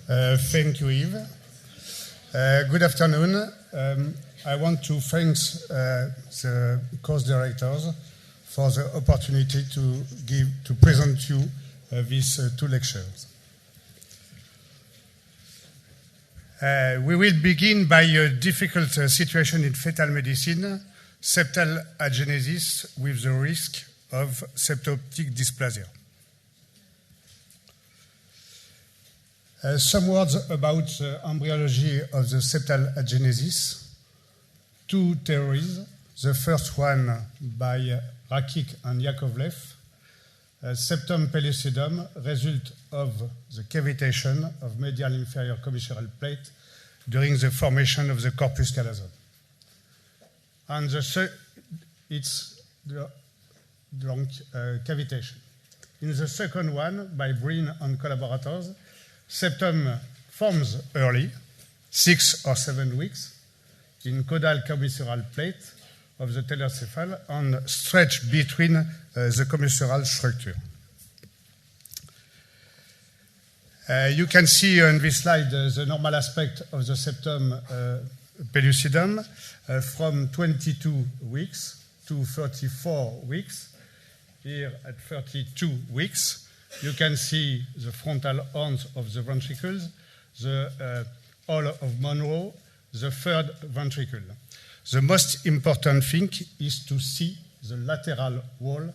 Thank you, Yves. Good afternoon. I want to thank the course directors for the opportunity to present you these two lectures. We will begin by a difficult situation in fetal medicine, septal agenesis with the risk of septo-optic dysplasia. Some words about the embryology of the septal agenesis. Two theories. The first one by Rakik and Yakovlev. Septum pellucidum result of the cavitation of medial inferior commissural plate during the formation of the corpus callosum. And it's the long cavitation. In the second one, by Breen and collaborators, septum forms early, 6 or 7 weeks, in caudal commissural plate of the telencephalus and stretch between the commissural structure. You can see on this slide the normal aspect of the septum pellucidum from 22 weeks to 34 weeks. Here at 32 weeks, you can see the frontal horns of the ventricles, the hall of Monroe, the third ventricle. The most important thing is to see the lateral wall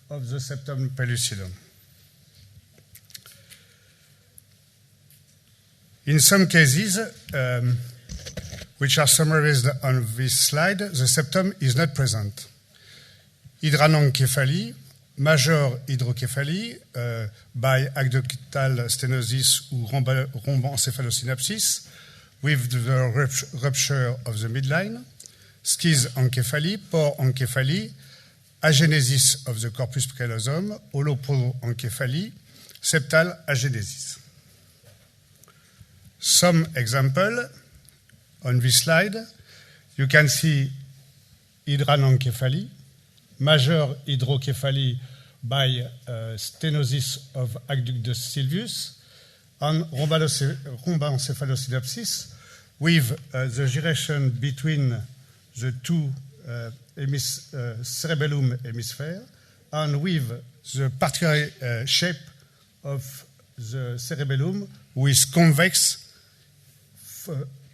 of the septum pellucidum. In some cases, which are summarized on this slide, the septum is not present. Hydranencephaly, major hydrocéphalie by aqueductal stenosis or rhombencephalosynapsis with the rupture of the midline, schizencephaly, porencephaly, agenesis of the corpus callosum, holoproencephaly, septal agenesis. Some example on this slide, you can see hydranencephaly, major hydrocéphalie by stenosis of aqueductus sylvius, and rhombencephalosynapsis with the gyration between the two cerebellum hemisphere and with the particular shape of the cerebellum with convex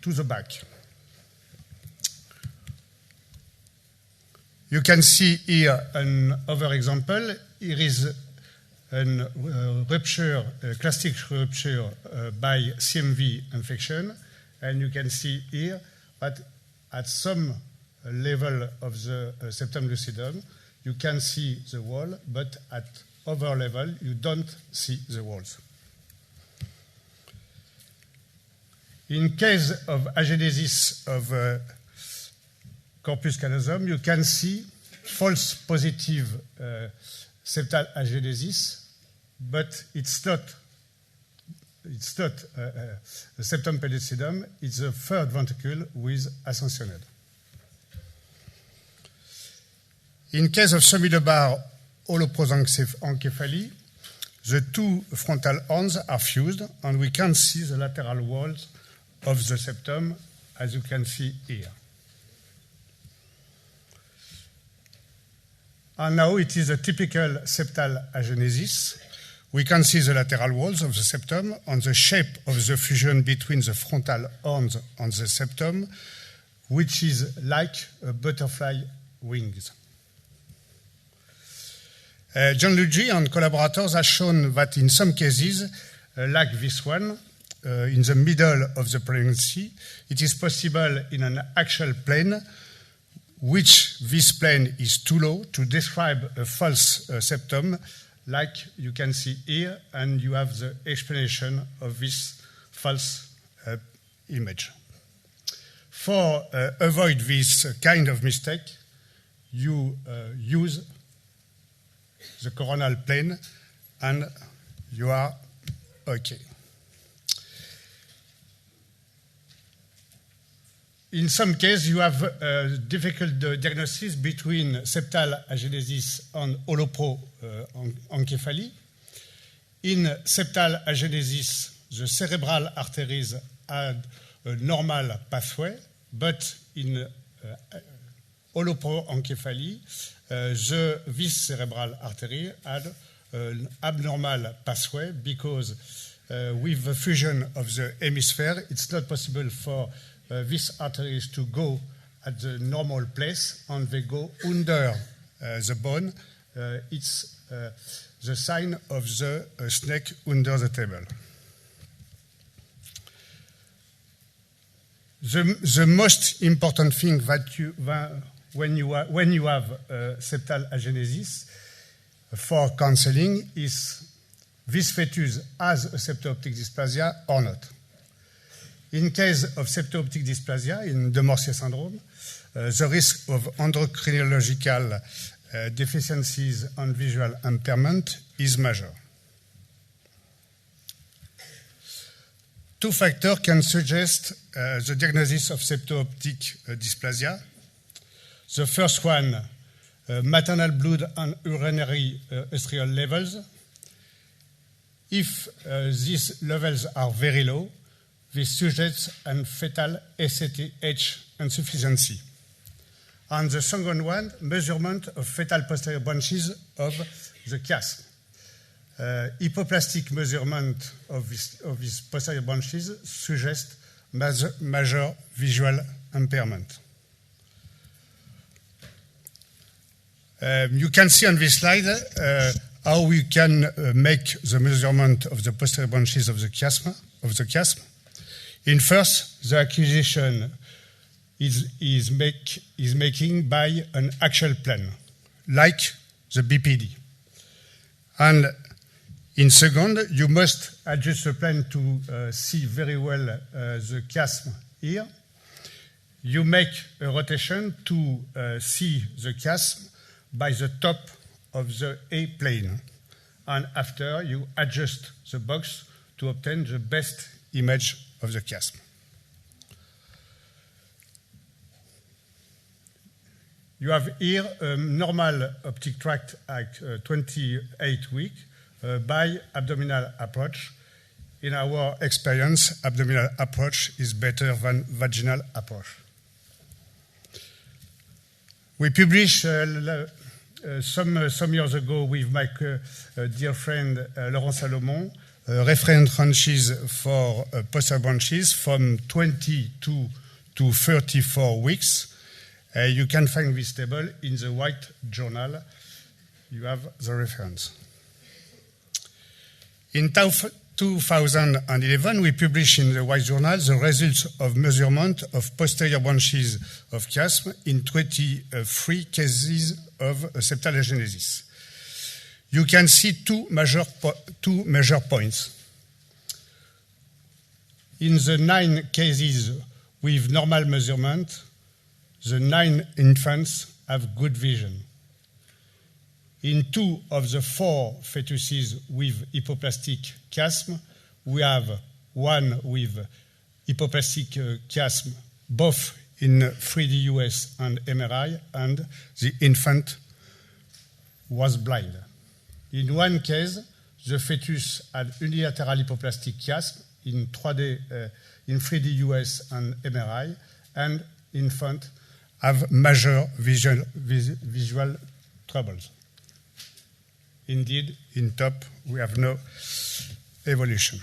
to the back. You can see here another example. Here is a rupture, a classic rupture by CMV infection. And you can see here that at some level of the septum lucidum, you can see the wall, but at other level, you don't see the walls. In case of agenesis of corpus callosum, you can see false positive septal agenesis, but it's not the septum pellucidum, it's the third ventricle with ascensioned. In case of semilobar holoproencephaly, the two frontal horns are fused, and we can see the lateral walls of the septum, as you can see here. And now it is a typical septal agenesis. We can see the lateral walls of the septum and the shape of the fusion between the frontal horns and the septum, which is like a butterfly wings. Gianluigi and collaborators have shown that in some cases, like this one, in the middle of the pregnancy, it is possible in an axial plane, which this plane is too low to describe a false septum, like you can see here, and you have the explanation of this false image. For avoid this kind of mistake, you use the coronal plane, and you are okay. In some cases, you have difficult diagnosis between septal agenesis and holoproencephaly. In septal agenesis, the cerebral arteries had a normal pathway, but in holoproencephaly, this cerebral artery had an abnormal pathway because with the fusion of the hemisphere, it's not possible for these arteries to go at the normal place, and they go under the bone. It's the sign of the snake under the table. The most important thing that when you have septal agenesis for counseling is this fetus has a septo-optic dysplasia or not. In case of septo-optic dysplasia, in de Morsier syndrome, the risk of endocrinological deficiencies and visual impairment is major. Two factors can suggest the diagnosis of septo-optic dysplasia. The first one, maternal blood and urinary estriol levels. If these levels are very low, this suggests a fetal SATH insufficiency. And the second one, measurement of fetal posterior branches of the chiasm. Hypoplastic measurement of these posterior branches suggests major visual impairment. You can see on this slide how we can make the measurement of the posterior branches of the chiasm. In first, the acquisition is making by an axial plane, like the BPD. And in second, you must adjust the plane to see very well the chiasm here. You make a rotation to see the chiasm by the top of the A plane. And after, you adjust the box to obtain the best image of the chiasm. You have here a normal optic tract at 28 weeks by abdominal approach. In our experience, abdominal approach is better than vaginal approach. We published some years ago with my dear friend Laurent Salomon reference ranges for posterior branches from 22 to 34 weeks. You can find this table in the White Journal. You have the reference. In 2011, we published in the White Journal the results of measurement of posterior branches of chiasm in 23 cases of septal agenesis. You can see two major points. In the 9 cases with normal measurement, the 9 infants have good vision. In 2 of the 4 fetuses with hypoplastic chiasm, we have one with hypoplastic chiasm, both in 3D US and MRI, and the infant was blind. In one case, the fetus had unilateral hypoplastic chiasm in 3D US and MRI, and infant have major visual troubles. Indeed, in top, we have no evolution.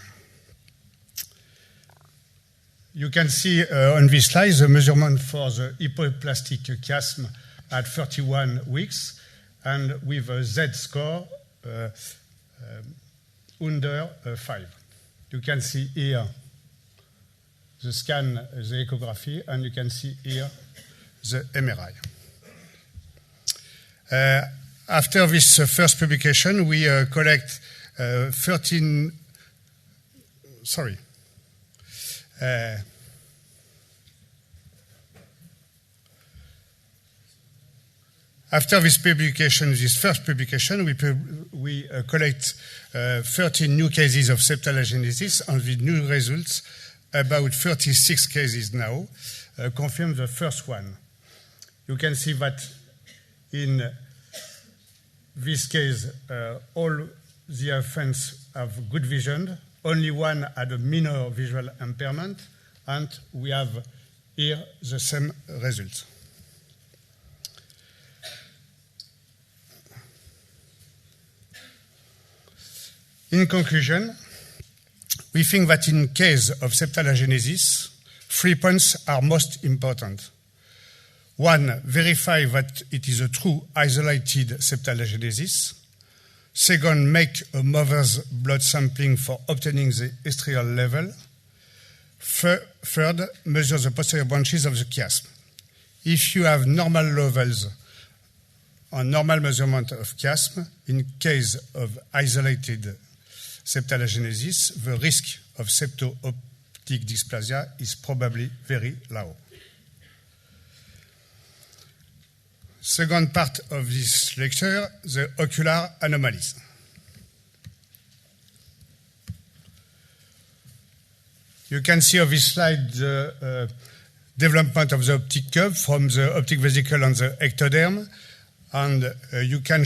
You can see on this slide the measurement for the hypoplastic chiasm at 31 weeks, and with a Z-score under 5. You can see here the scan, the echography, and you can see here the MRI. After this first publication, we collect 13. Sorry. After this publication, this first publication, we collect 13 new cases of septal agenesis, and with new results, about 36 cases now, confirm the first one. You can see that in this case, all the infants have good vision, only one had a minor visual impairment, and we have here the same results. In conclusion, we think that in case of septal agenesis, 3 points are most important. 1, verify that it is a true isolated septal agenesis. 2nd, make a mother's blood sampling for obtaining the estriol level. 3rd, measure the posterior branches of the chiasm. If you have normal levels on normal measurement of chiasm, in case of isolated septal agenesis, the risk of septo-optic dysplasia is probably very low. Second part of this lecture, the ocular anomalies. You can see on this slide the development of the optic curve from the optic vesicle on the ectoderm, and you can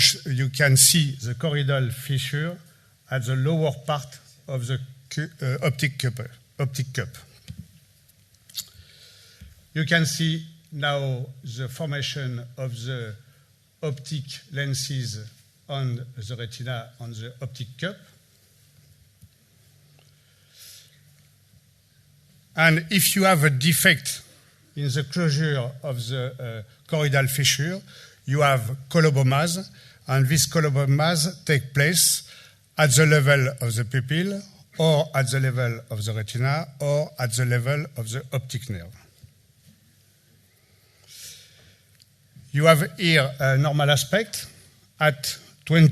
see the choroidal fissure at the lower part of the optic cup. You can see now the formation of the optic lenses on the retina on the optic cup. And if you have a defect in the closure of the choroidal fissure, you have colobomas, and these colobomas take place at the level of the pupil, or at the level of the retina, or at the level of the optic nerve. You have here a normal aspect at 12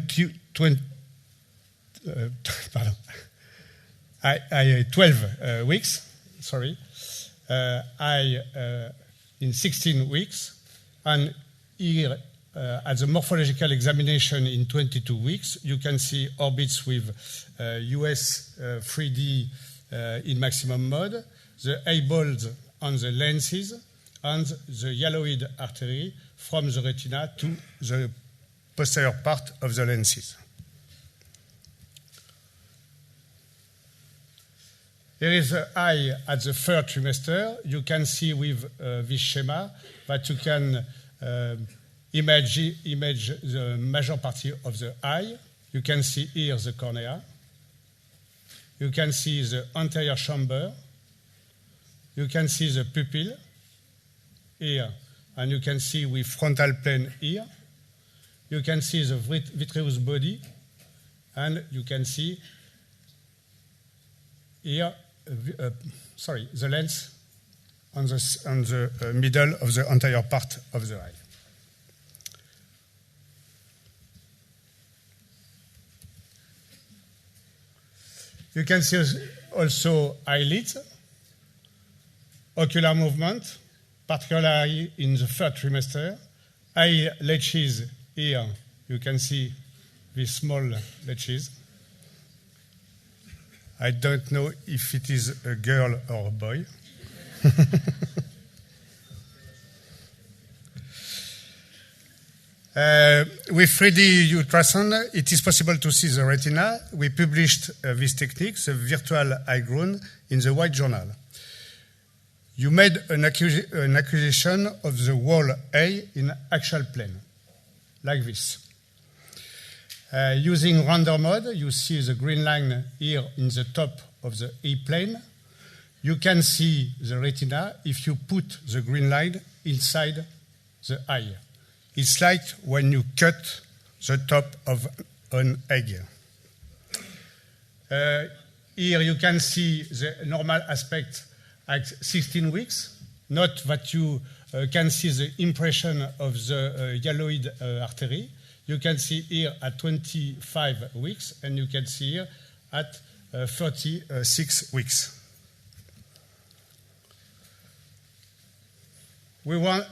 weeks. In 16 weeks, and here at the morphological examination in 22 weeks, you can see orbits with US 3D in maximum mode, the eyeballs on the lenses, and the yelloid artery from the retina to the posterior part of the lenses. Here is the eye at the 3rd trimester. You can see with this schema that you can image the major part of the eye. You can see here the cornea. You can see the anterior chamber. You can see the pupil here, and you can see with frontal plane here. You can see the vitreous body, and you can see here the lens on the middle of the anterior part of the eye. You can see also eyelids, ocular movement, particularly in the 3rd trimester. Eye lashes here, you can see these small lashes. I don't know if it is a girl or a boy. With 3D ultrasound, it is possible to see the retina. We published this technique, the virtual eye grown, in the White Journal. You made an acquisition of the whole eye in axial plane, like this. Using render mode, you see the green line here in the top of the E-plane. You can see the retina if you put the green line inside the eye. It's like when you cut the top of an egg. Here you can see the normal aspect at 16 weeks. Note that you can see the impression of the yelloid artery. You can see here at 25 weeks, and you can see here at 36 weeks. We will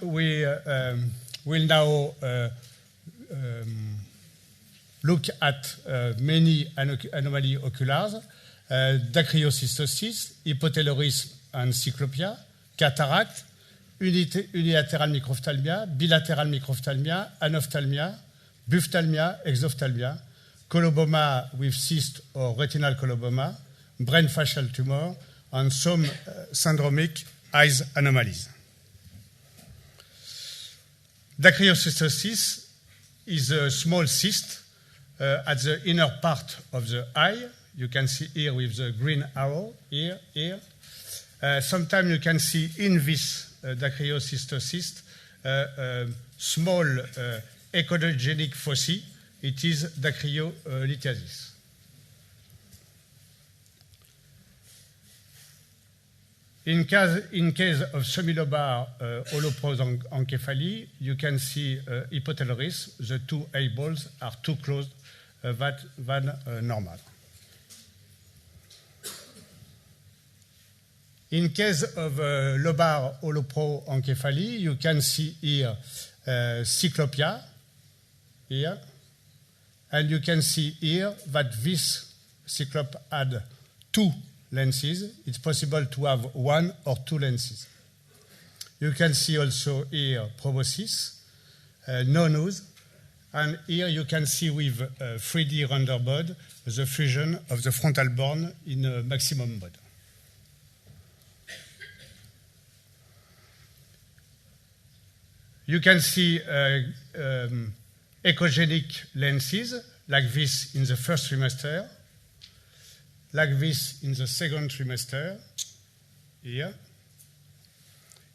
now look at many anomaly oculars, dacryocystosis, hypotelorism and cyclopia, cataract, unilateral microphthalmia, bilateral microphthalmia, anophthalmia, buphtalmia, exophthalmia, coloboma with cyst or retinal coloboma, brain facial tumor, and some syndromic eyes anomalies. Dacryocystosis is a small cyst at the inner part of the eye. You can see here with the green arrow, here. Sometimes you can see in this dacryocystosis small echogenic foci. It is dacryolithiasis. In case of semilobar holoprosencephaly, you can see hypothalamus. The two eyeballs are too close than normal. In case of lobar holoprosencephaly, you can see here cyclopia, here, and you can see here that this cyclop had two lenses. It's possible to have one or two lenses. You can see also here proboscis, no nose, and here you can see with 3D render mode the fusion of the frontal bone in a maximum mode. You can see echogenic lenses like this in the first trimester, like this in the second trimester, here.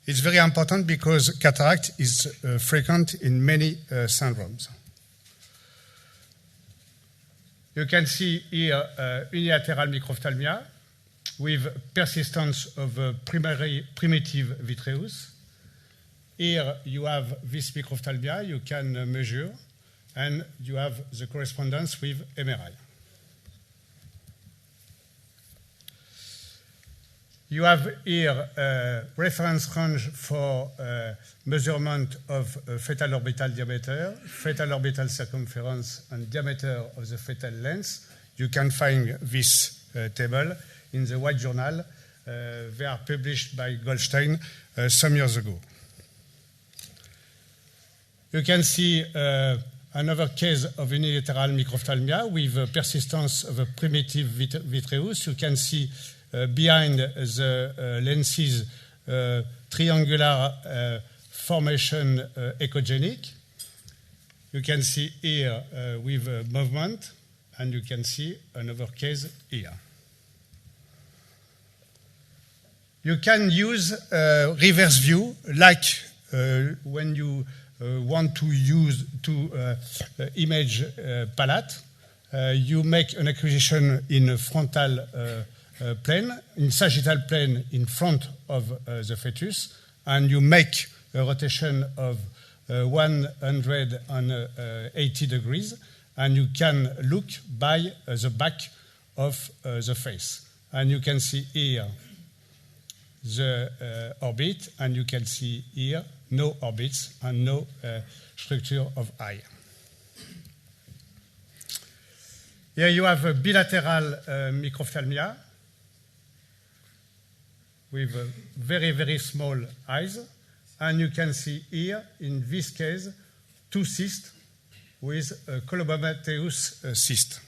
It's very important because cataract is frequent in many syndromes. You can see here unilateral microphthalmia with persistence of primitive vitreous. Here you have this microphthalmia you can measure, and you have the correspondence with MRI. You have here a reference range for measurement of fetal orbital diameter, fetal orbital circumference, and diameter of the fetal lens. You can find this table in the White Journal. They are published by Goldstein some years ago. You can see another case of unilateral microphthalmia with persistence of a primitive vitreous. You can see behind the lenses triangular formation echogenic. You can see here with movement, and you can see another case here. You can use reverse view, like when you want to use to image palate. You make an acquisition in frontal plane, in sagittal plane in front of the fetus, and you make a rotation of 180 degrees, and you can look by the back of the face. And you can see here the orbit, and you can see here no orbits and no structure of eye. Here you have a bilateral microphthalmia with very, very small eyes. And you can see here, in this case, two cysts with a colobomatous cyst.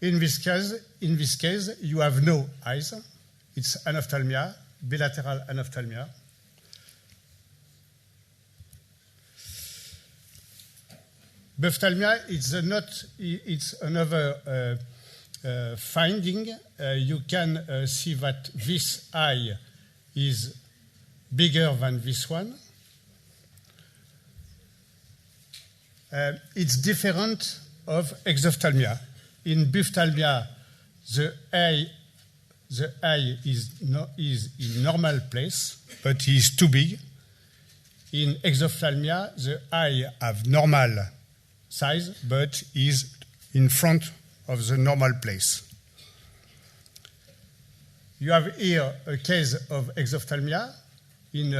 In this case, you have no eyes. It's anophthalmia, bilateral anophthalmia. Bophthalmia, it's another finding. You can see that this eye is bigger than this one. It's different of exophthalmia. In bophthalmia, the eye is in normal place, but is too big. In exophthalmia, the eye have normal size, but is in front of the normal place. You have here a case of exophthalmia in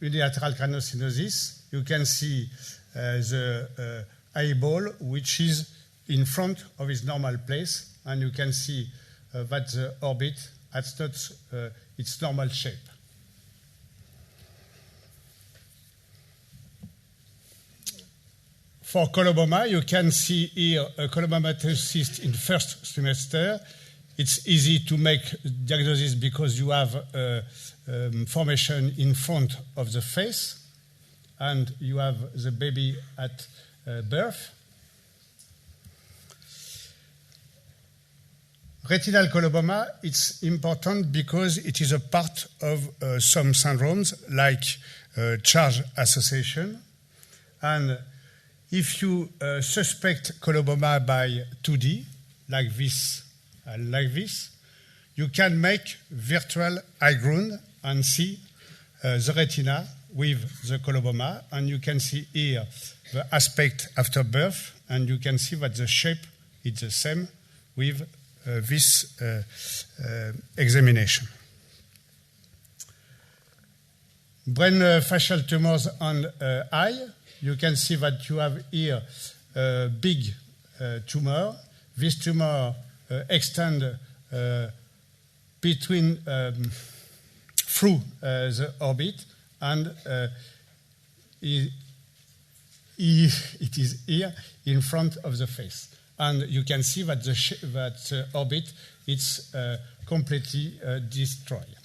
unilateral craniosynosis. You can see the eyeball, which is in front of its normal place, and you can see that the orbit has not its normal shape. For coloboma, you can see here a colobomatosis cyst in first trimester. It's easy to make diagnosis because you have formation in front of the face, and you have the baby at birth. Retinal coloboma, it's important because it is a part of some syndromes like charge association. And if you suspect coloboma by 2D, like this, you can make virtual eye ground and see the retina with the coloboma. And you can see here the aspect after birth, and you can see that the shape is the same with this examination. Brain facial tumors on eye. You can see that you have here a big tumor. This tumor extends through the orbit, and it is here in front of the face. And you can see that the orbit is completely destroyed.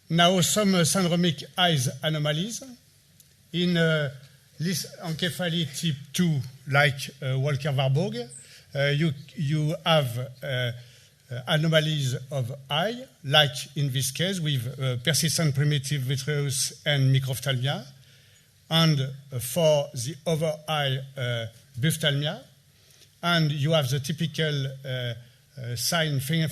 Now, some syndromic eyes anomalies. In lissencephaly type 2, like Walker-Warburg, you have anomalies of eye, like in this case with persistent primitive vitreous and microphthalmia, and for the other eye, ophthalmia. And you have the typical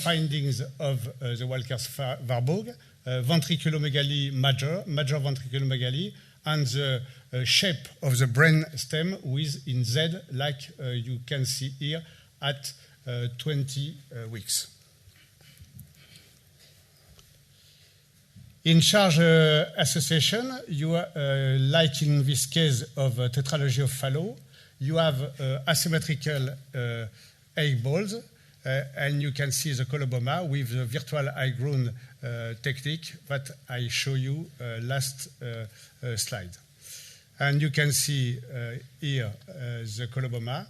findings of the Walker-Warburg, ventriculomegaly major ventriculomegaly, and the shape of the brain stem with in Z, like you can see here at 20 weeks. In charge association, you like in this case of tetralogy of Fallot, you have asymmetrical eyeballs, and you can see the coloboma with the virtual eye ground technique that I show you last slide. And you can see here the coloboma.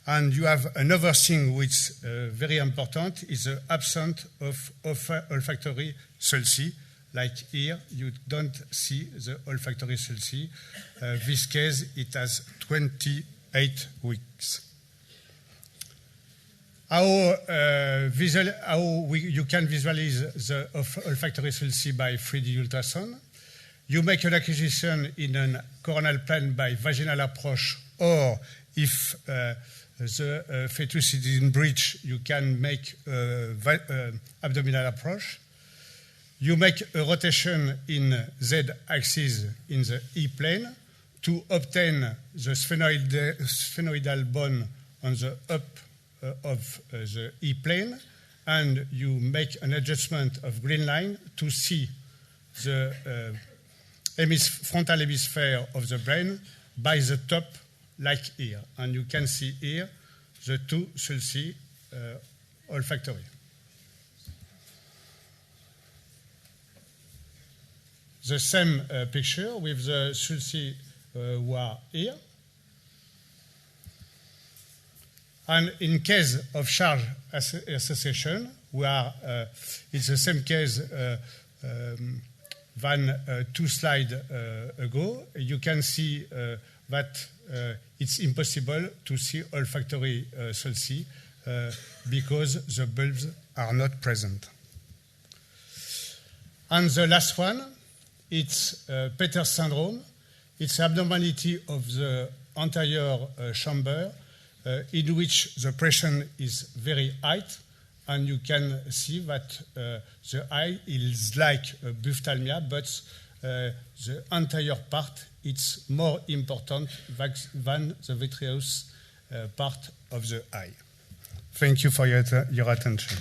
And you have another thing which is very important, is the absence of olfactory sulci. Like here, you don't see the olfactory sulci. This case, it has 28 weeks. You can visualize the olfactory sulci by 3D ultrasound. You make an acquisition in a coronal plane by vaginal approach, or if the fetus is in breech, you can make abdominal approach. You make a rotation in Z-axis in the E plane to obtain the sphenoidal bone on the up of the E plane, and you make an adjustment of green line to see the frontal hemisphere of the brain by the top, like here. And you can see here the two sulci olfactory. The same picture with the sulci who are here. And in case of charge association, it's the same case than 2 slides ago. You can see that it's impossible to see olfactory sulci because the bulbs are not present. And the last one, it's Peters syndrome. It's abnormality of the anterior chamber in which the pressure is very high, and you can see that the eye is like ophthalmia, but the anterior part is more important than the vitreous part of the eye. Thank you for your attention.